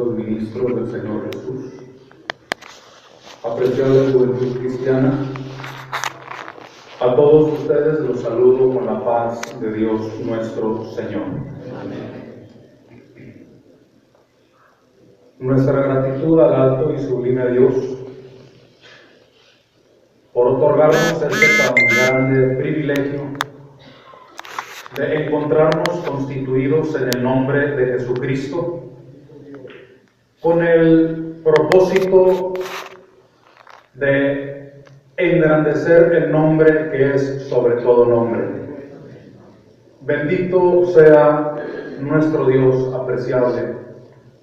los ministros del Señor Jesús. Apreciada juventud cristiana, a todos ustedes los saludo con la paz de Dios nuestro Señor. Amén. Nuestra gratitud al alto y sublime Dios por otorgarnos este tan grande privilegio de encontrarnos constituidos en el nombre de Jesucristo con el propósito de engrandecer el nombre que es sobre todo nombre. Bendito sea nuestro Dios apreciable,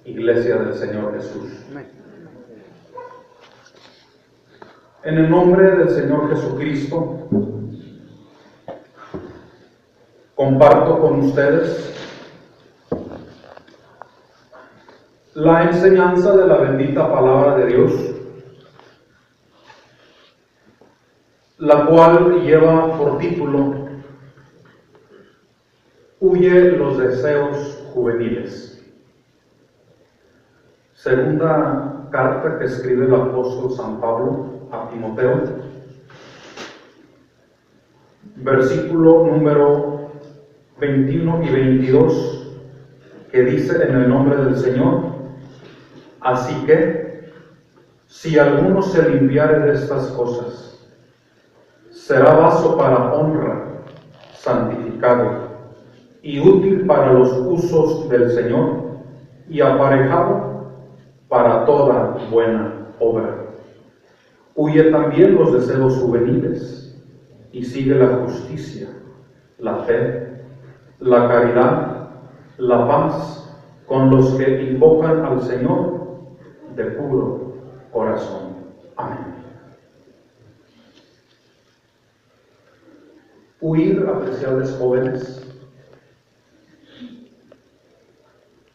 Iglesia del Señor Jesús. En el nombre del Señor Jesucristo, comparto con ustedes la enseñanza de la bendita palabra de Dios, la cual lleva por título Huye los deseos juveniles. Segunda carta que escribe el apóstol San Pablo a Timoteo, versículo número 21 y 22, que dice en el nombre del Señor: así que, si alguno se limpiare de estas cosas, será vaso para honra, santificado y útil para los usos del Señor, y aparejado para toda buena obra. Huye también los deseos juveniles, y sigue la justicia, la fe, la caridad, la paz, con los que invocan al Señor de puro corazón. Amén. Huir, apreciables jóvenes,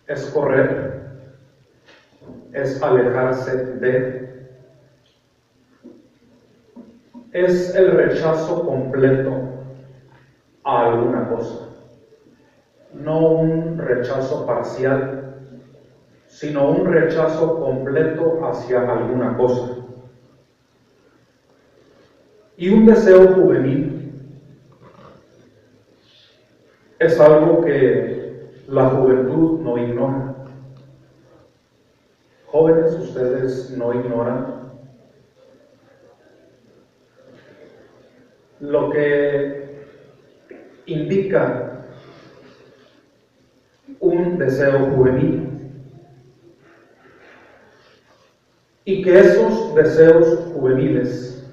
es correr, es alejarse de, es el rechazo completo a alguna cosa, no un rechazo parcial, sino un rechazo completo hacia alguna cosa. Y un deseo juvenil es algo que la juventud no ignora. Jóvenes, ustedes no ignoran lo que indica un deseo juvenil, y que esos deseos juveniles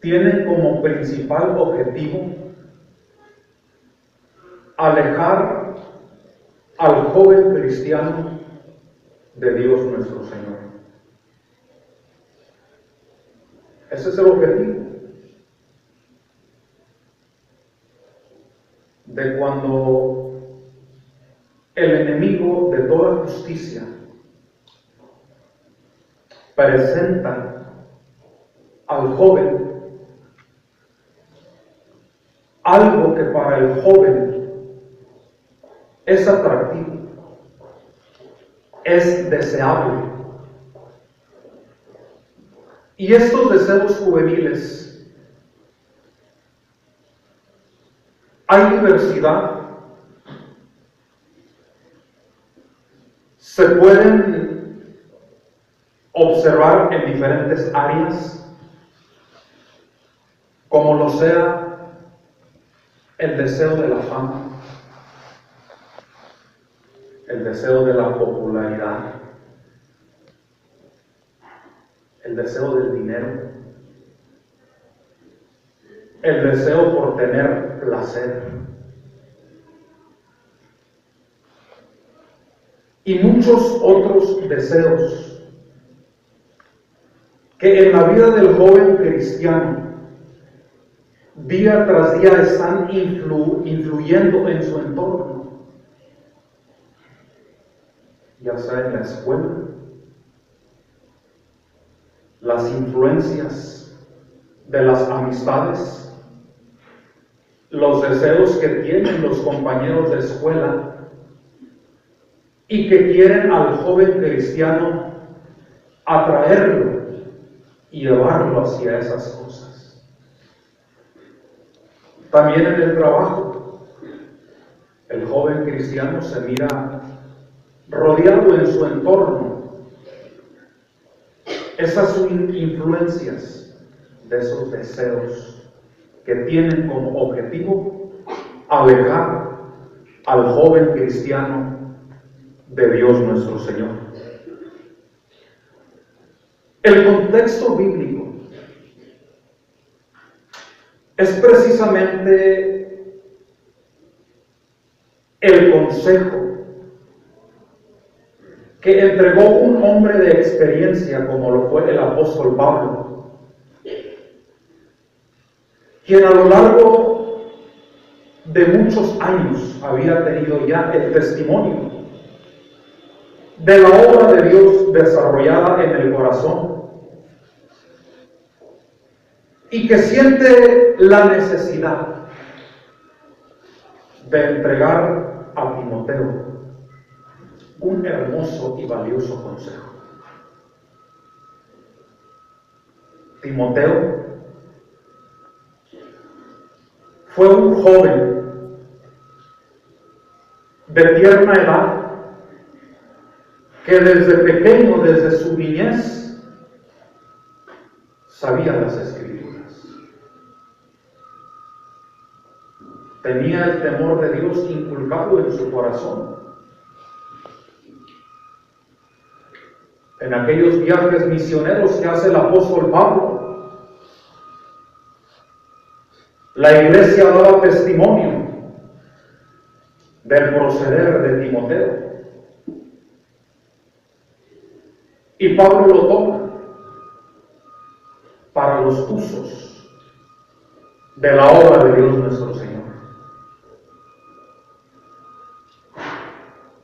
tienen como principal objetivo alejar al joven cristiano de Dios nuestro Señor. Ese es el objetivo. De cuando el enemigo de toda justicia presenta al joven algo que para el joven es atractivo, es deseable. Y estos deseos juveniles, hay diversidad, se pueden observar en diferentes áreas, como lo sea el deseo de la fama, el deseo de la popularidad, el deseo del dinero, el deseo por tener placer, y muchos otros deseos que en la vida del joven cristiano día tras día están influyendo en su entorno, ya sea en la escuela, las influencias de las amistades, los deseos que tienen los compañeros de escuela y que quieren al joven cristiano atraerlo y llevarlo hacia esas cosas. También en el trabajo, el joven cristiano se mira rodeado en su entorno esas influencias de esos deseos que tienen como objetivo alejar al joven cristiano de Dios nuestro Señor. El contexto bíblico es precisamente el consejo que entregó un hombre de experiencia como lo fue el apóstol Pablo, quien a lo largo de muchos años había tenido ya el testimonio de la obra de Dios desarrollada en el corazón y que siente la necesidad de entregar a Timoteo un hermoso y valioso consejo. Timoteo fue un joven de tierna edad que desde pequeño, desde su niñez, sabía las Escrituras. Tenía el temor de Dios inculcado en su corazón. En aquellos viajes misioneros que hace el apóstol Pablo, la iglesia daba testimonio del proceder de Timoteo. Y Pablo lo toma para los usos de la obra de Dios nuestro Señor.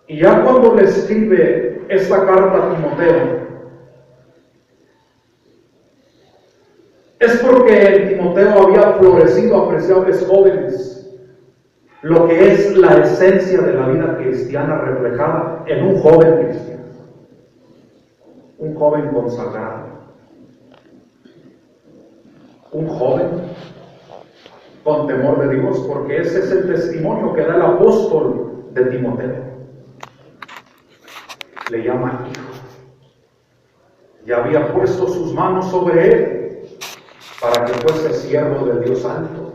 Y ya cuando le escribe esta carta a Timoteo, es porque en Timoteo había florecido apreciables jóvenes, lo que es la esencia de la vida cristiana reflejada en un joven cristiano, un joven consagrado, un joven con temor de Dios, porque ese es el testimonio que da el apóstol de Timoteo. Le llama hijo. Ya había puesto sus manos sobre él para que fuese siervo del Dios Alto.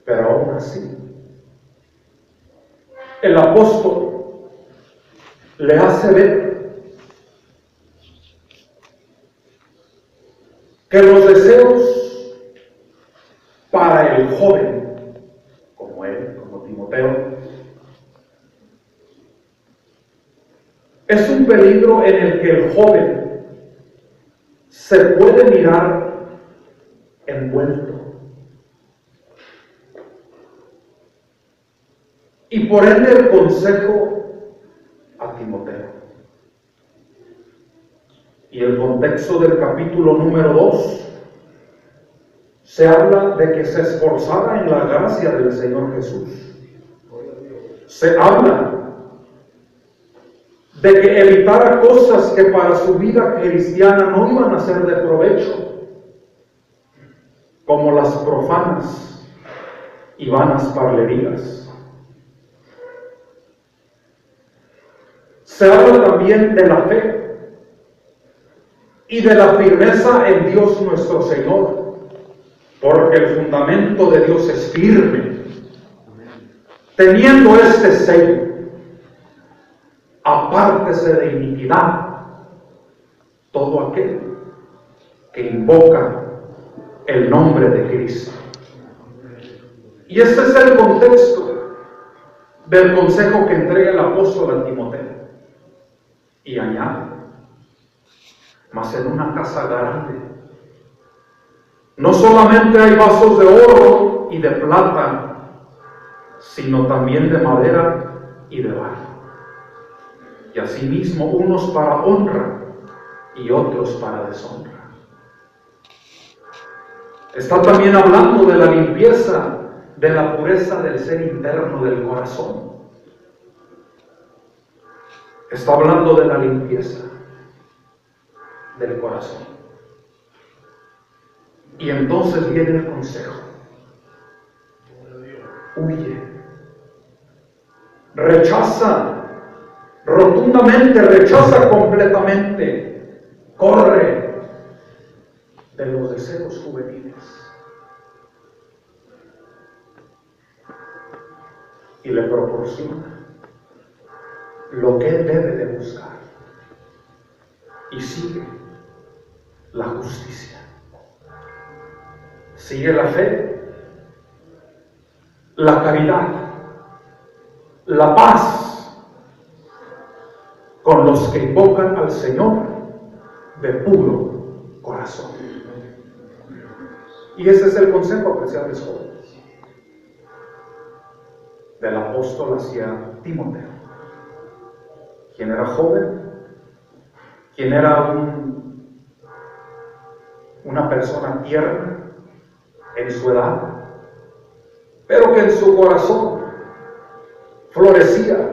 Pero aún así, el apóstol le hace ver que los deseos para el joven, como él, como Timoteo, es un peligro en el que el joven se puede mirar envuelto. Y por ende el consejo a Timoteo. Y el contexto del capítulo número 2 se habla de que se esforzara en la gracia del Señor Jesús. Se habla de que evitara cosas que para su vida cristiana no iban a ser de provecho, como las profanas y vanas parlerías. Se habla también de la fe y de la firmeza en Dios nuestro Señor, porque el fundamento de Dios es firme. Teniendo este sello, apártese de iniquidad todo aquel que invoca el nombre de Cristo. Y este es el contexto del consejo que entrega el apóstol a Timoteo. Y añade, mas en una casa grande no solamente hay vasos de oro y de plata, sino también de madera y de barro. Y asimismo unos para honra y otros para deshonra. Está también hablando de la limpieza, de la pureza del ser interno del corazón. Está hablando de la limpieza del corazón. Y entonces viene el consejo. Huye. Rechaza rotundamente, rechaza completamente. Corre de los deseos juveniles. Y le proporciona lo que él debe de buscar. Y sigue la justicia. Sigue la fe, la caridad, la paz con los que invocan al Señor de puro corazón. Y ese es el consejo, apreciables jóvenes, del apóstol hacia Timoteo, quien era joven, quien era una persona tierna en su edad, pero que en su corazón florecía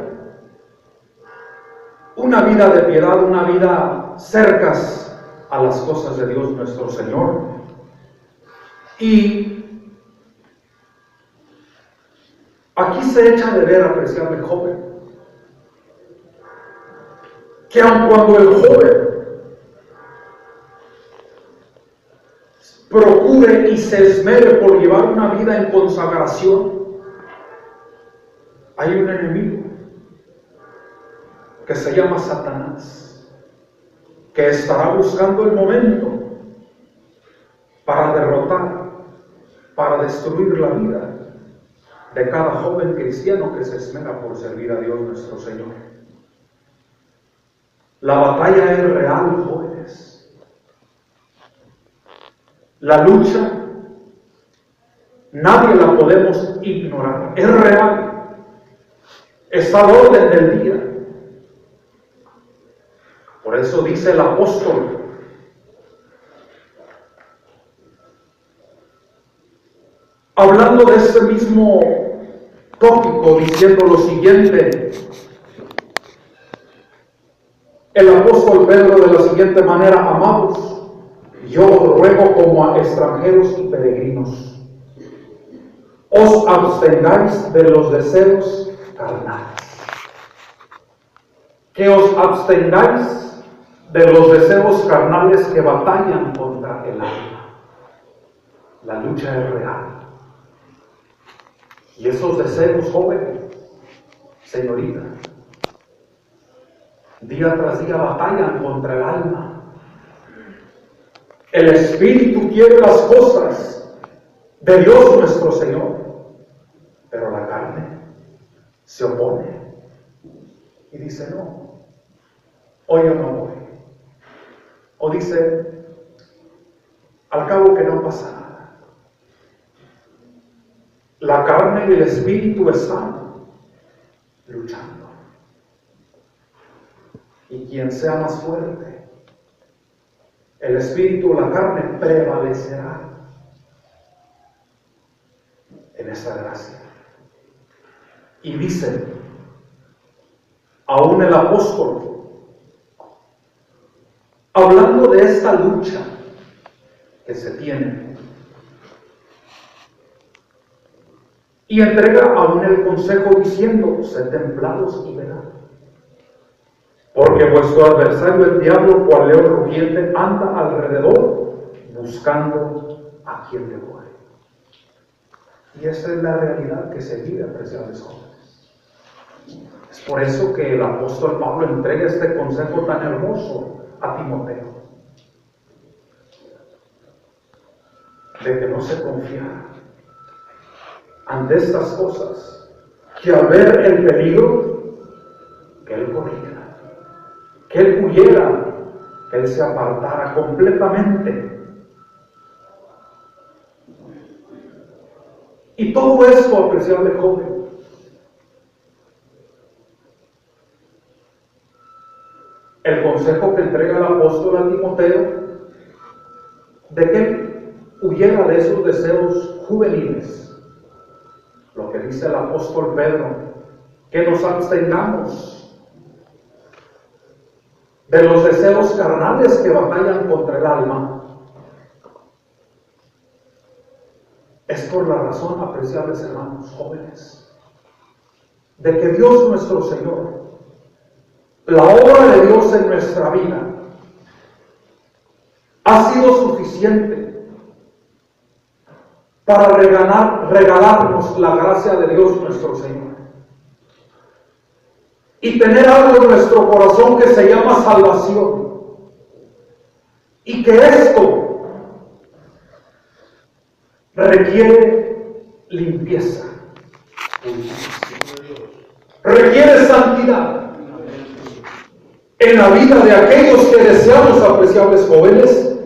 una vida de piedad, una vida cercas a las cosas de Dios nuestro Señor. Y aquí se echa de ver, apreciable joven, que aun cuando el joven procure y se esmere por llevar una vida en consagración, hay un enemigo que se llama Satanás, que estará buscando el momento para derrotar, para destruir la vida de cada joven cristiano que se esmera por servir a Dios nuestro Señor. La batalla es real, jóvenes. La lucha, nadie la podemos ignorar. Es real. Está al orden del día. Por eso dice el apóstol: hablando de este mismo tópico, diciendo lo siguiente, el apóstol Pedro de la siguiente manera: amados, yo os ruego como a extranjeros y peregrinos, os abstengáis de los deseos carnales. Que os abstengáis de los deseos carnales que batallan contra el alma. La lucha es real. Y esos deseos, jóvenes, señorita, día tras día batallan contra el alma. El espíritu quiere las cosas de Dios nuestro Señor, pero la carne se opone y dice: no, hoy yo no voy. O dice: al cabo que no pasa nada. La carne y el espíritu están luchando. Y quien sea más fuerte, el espíritu o la carne, prevalecerá en esta gracia. Y dice aún el apóstol, hablando de esta lucha que se tiene, y entrega aún el consejo diciendo: sed templados y velad, porque vuestro adversario el diablo, cual león rugiente, anda alrededor buscando a quien devore. Y esa es la realidad que se vive, apreciables jóvenes. Es por eso que el apóstol Pablo entrega este consejo tan hermoso a Timoteo, de que no se confiara ante estas cosas, que al ver el peligro, que él corriera, que él huyera, que él se apartara completamente. Y todo esto, apreciable joven, el consejo que entrega el apóstol a Timoteo, de que huyera de esos deseos juveniles. Lo que dice el apóstol Pedro, que nos abstengamos de los deseos carnales que batallan contra el alma, es por la razón, apreciables hermanos jóvenes, de que Dios nuestro Señor, la obra de Dios en nuestra vida, ha sido suficiente para regalarnos la gracia de Dios nuestro Señor y tener algo en nuestro corazón que se llama salvación, y que esto requiere limpieza, requiere santidad en la vida de aquellos que deseamos, apreciables jóvenes,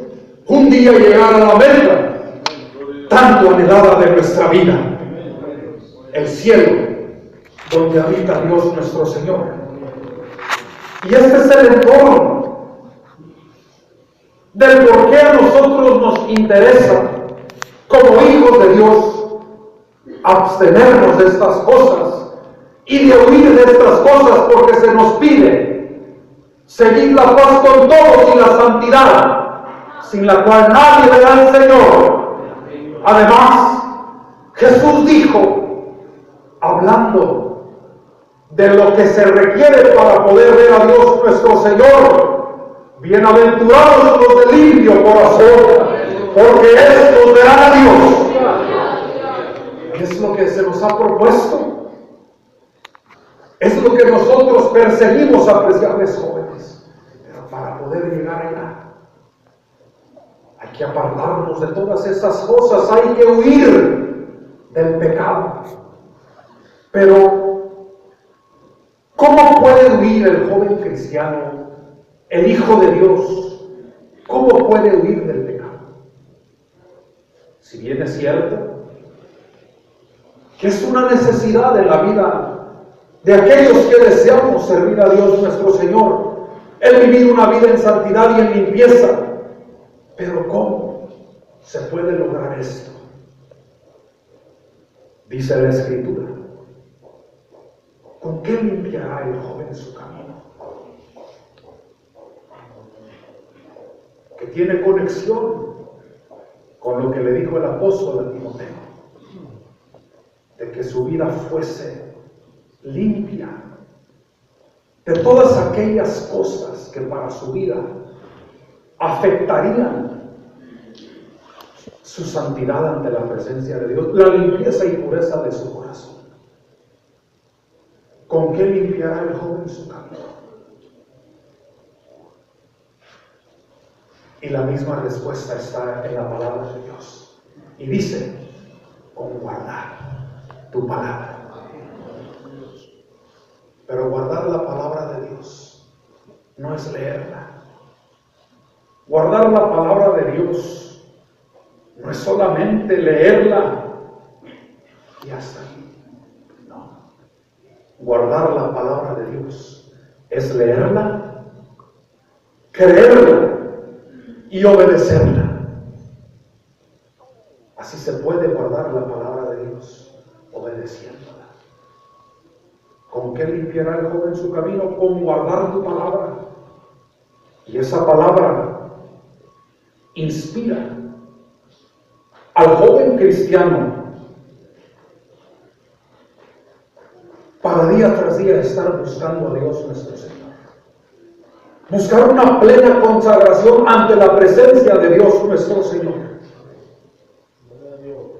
un día llegar a la meta tanto anhelada de nuestra vida, el cielo, donde habita Dios nuestro Señor. Y este es el entorno del por qué a nosotros nos interesa, como hijos de Dios, abstenernos de estas cosas y de huir de estas cosas, porque se nos pide seguir la paz con todos y la santidad, sin la cual nadie verá al Señor. Además, Jesús dijo, hablando de lo que se requiere para poder ver a Dios nuestro Señor: bienaventurados los de limpio corazón, porque estos verán a Dios. Es lo que se nos ha propuesto, es lo que nosotros perseguimos, apreciables jóvenes. Pero para poder llegar allá, hay que apartarnos de todas esas cosas, hay que huir del pecado. Pero, ¿cómo puede huir el joven cristiano, el Hijo de Dios? ¿Cómo puede huir del pecado? Si bien es cierto que es una necesidad en la vida de aquellos que deseamos servir a Dios nuestro Señor, el vivir una vida en santidad y en limpieza. Pero ¿cómo se puede lograr esto? Dice la Escritura: ¿con qué limpiará el joven su camino? Que tiene conexión con lo que le dijo el apóstol a Timoteo, de que su vida fuese limpia de todas aquellas cosas que para su vida afectarían su santidad ante la presencia de Dios, la limpieza y pureza de su corazón. ¿Con qué limpiará el joven su camino? Y la misma respuesta está en la palabra de Dios. Y dice: con guardar tu palabra. Pero guardar la palabra de Dios no es leerla. Guardar la palabra de Dios no es solamente leerla y hasta aquí. No. Guardar la palabra de Dios es leerla, creerla y obedecerla. Así se puede guardar la palabra de Dios, obedeciéndola. ¿Con qué limpiará el joven su camino? Con guardar tu palabra. Y esa palabra inspira al joven cristiano para día tras día estar buscando a Dios nuestro Señor. Buscar una plena consagración ante la presencia de Dios nuestro Señor.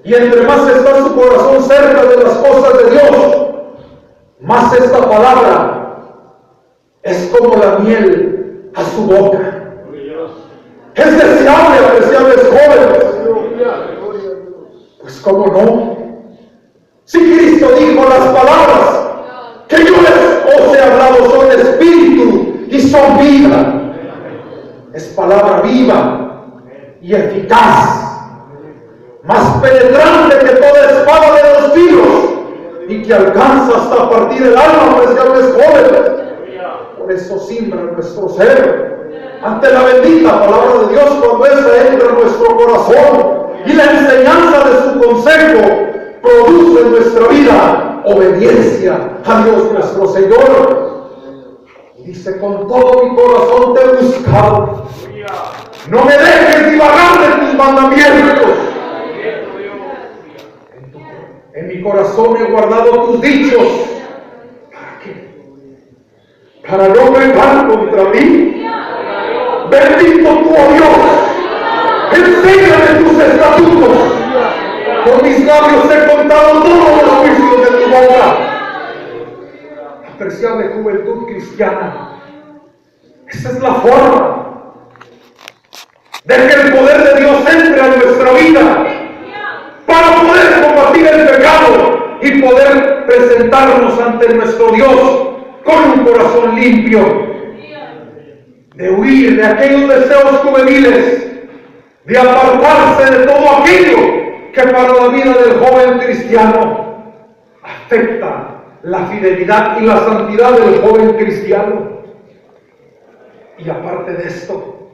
Y entre más está su corazón cerca de las cosas de Dios, más esta palabra es como la miel a su boca. Es deseable, apreciables jóvenes. Pues cómo no. Si Cristo dijo: las palabras que yo os he hablado son espíritu y son vida. Es palabra viva y eficaz, más penetrante que toda espada de dos filos, y que alcanza hasta partir el alma, apreciables jóvenes. Por eso simbra nuestro ser ante la bendita palabra de Dios, cuando esa entra en nuestro corazón y la enseñanza de su consejo produce en nuestra vida obediencia a Dios nuestro Señor. Dice, con todo mi corazón te he buscado. No me dejes divagar de tus mandamientos. En mi corazón he guardado tus dichos. ¿Para qué? Para no pecar contra mí. Bendito tú, oh Dios. Enséñame tus estatutos. Con mis labios he contado todos los juicios de tu boca. Apreciable juventud cristiana, esa es la forma de que el poder de Dios entre a nuestra vida para poder combatir el pecado y poder presentarnos ante nuestro Dios con un corazón limpio, de huir de aquellos deseos juveniles, de apartarse de todo aquello que para la vida del joven cristiano afecta la fidelidad y la santidad del joven cristiano. Y aparte de esto,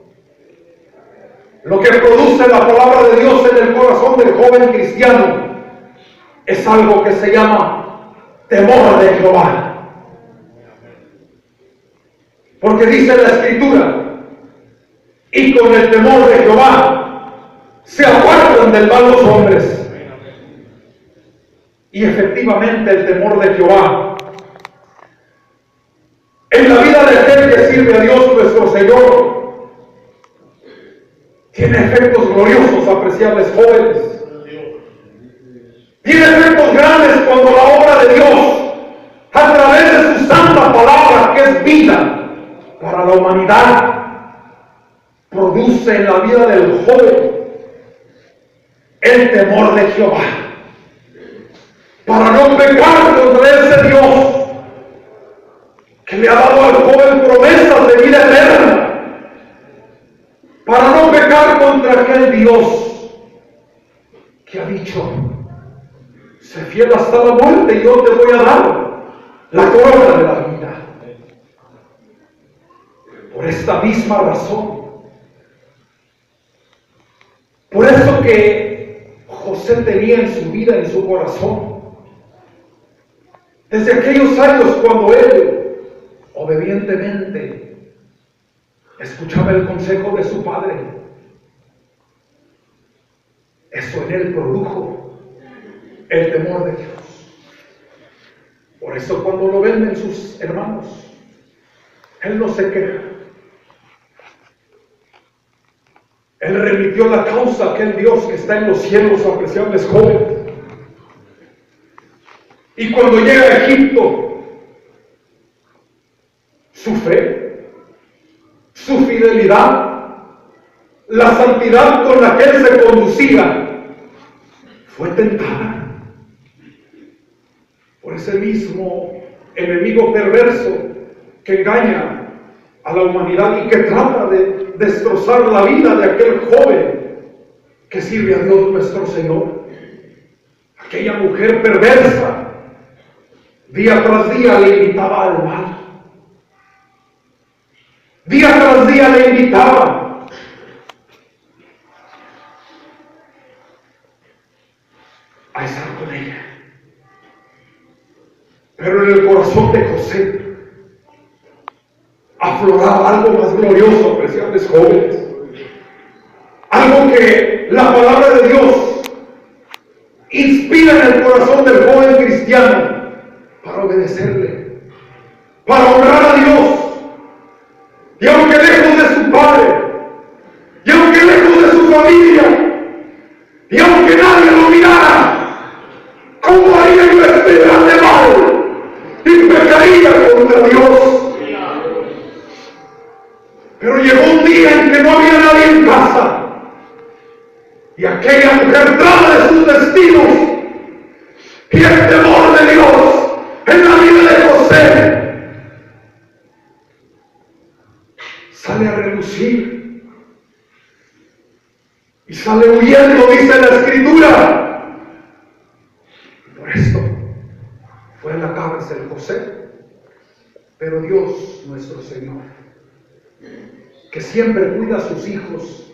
lo que produce la palabra de Dios en el corazón del joven cristiano es algo que se llama temor de Jehová. Porque dice la Escritura, y con el temor de Jehová se apartan del mal los hombres. Y efectivamente el temor de Jehová en la vida de aquel que sirve a Dios nuestro Señor tiene efectos gloriosos, apreciables jóvenes. Tiene efectos grandes cuando la obra de Dios, a través de su santa palabra, que es vida para la humanidad, produce en la vida del joven el temor de Jehová, para no pecar contra ese Dios que le ha dado al joven promesas de vida eterna, para no pecar contra aquel Dios que ha dicho, sé fiel hasta la muerte y yo te voy a dar la corona de la vida. Por esta misma razón, por eso que José tenía en su vida, en su corazón, desde aquellos años cuando él obedientemente escuchaba el consejo de su padre, eso en él produjo el temor de Dios. Por eso cuando lo venden sus hermanos, él no se queja. Él remitió la causa a aquel Dios que está en los cielos, apreciables jóvenes. Y cuando llega a Egipto, su fe, su fidelidad, la santidad con la que él se conducía, fue tentada por ese mismo enemigo perverso que engaña a la humanidad y que trata de destrozar la vida de aquel joven que sirve a Dios nuestro Señor. Aquella mujer perversa, día tras día le invitaba al mal. Día tras día le invitaba a estar con ella. Pero en el corazón de José afloraba algo más glorioso, apreciables jóvenes. Algo que la palabra de Dios inspira en el corazón del joven cristiano para obedecerle, para honrar a Dios. Y aunque lejos de su padre, y aunque lejos de su familia, y aunque nadie lo mirara, ¿cómo haría yo este grande mal? Y pecaría contra Dios. Pero llegó un día en que no había nadie en casa, y aquella mujer trata de sus destinos, y el temor de Dios en la vida de José sale a relucir y sale huyendo, dice la Escritura. Por esto fue a la cárcel José, pero Dios nuestro Señor, que siempre cuida a sus hijos,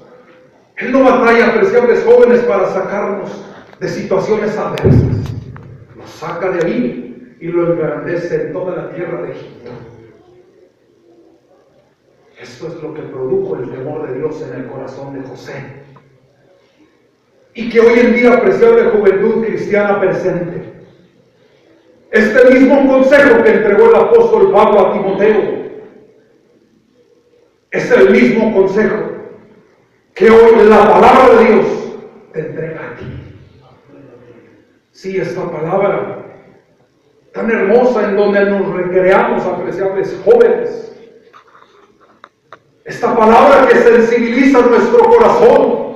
Él no batalla, apreciables jóvenes, para sacarnos de situaciones adversas. Nos saca de ahí y lo engrandece en toda la tierra de Egipto. Esto es lo que produjo el temor de Dios en el corazón de José. Y que hoy en día, apreciable juventud cristiana presente, este mismo consejo que entregó el apóstol Pablo a Timoteo es el mismo consejo que hoy la palabra de Dios te entrega a ti. Sí, esta palabra tan hermosa en donde nos recreamos, apreciables jóvenes. Esta palabra que sensibiliza nuestro corazón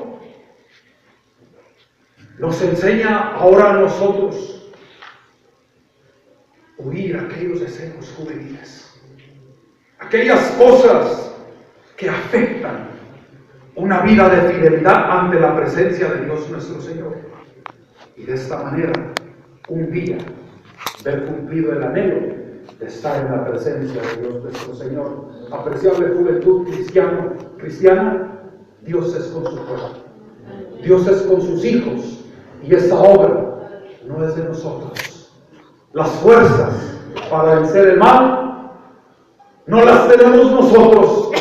nos enseña ahora a nosotros huir aquellos deseos juveniles, aquellas cosas que afectan una vida de fidelidad ante la presencia de Dios nuestro Señor. Y de esta manera, un día, ver cumplido el anhelo de estar en la presencia de Dios nuestro Señor. Apreciable juventud cristiana, Dios es con su pueblo, Dios es con sus hijos, y esta obra no es de nosotros. Las fuerzas para vencer el mal no las tenemos nosotros,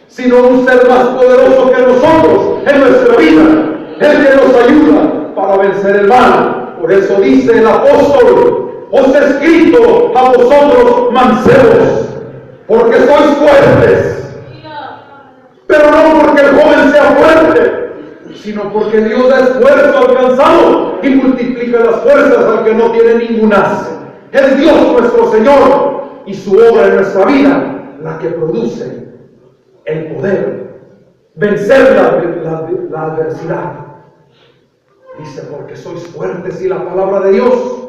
sino un ser más poderoso que nosotros en nuestra vida, el que nos ayuda para vencer el mal. Por eso dice el apóstol: os he escrito a vosotros mancebos, porque sois fuertes, pero no porque el joven sea fuerte, sino porque Dios da esfuerzo alcanzado y multiplica las fuerzas al que no tiene ningunas. Es Dios nuestro Señor y su obra en nuestra vida la que produce el poder vencer la adversidad. Dice: porque sois fuertes y la palabra de Dios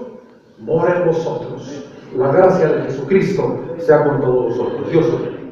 mora en vosotros. La gracia de Jesucristo sea con todos vosotros. Dios os bendiga.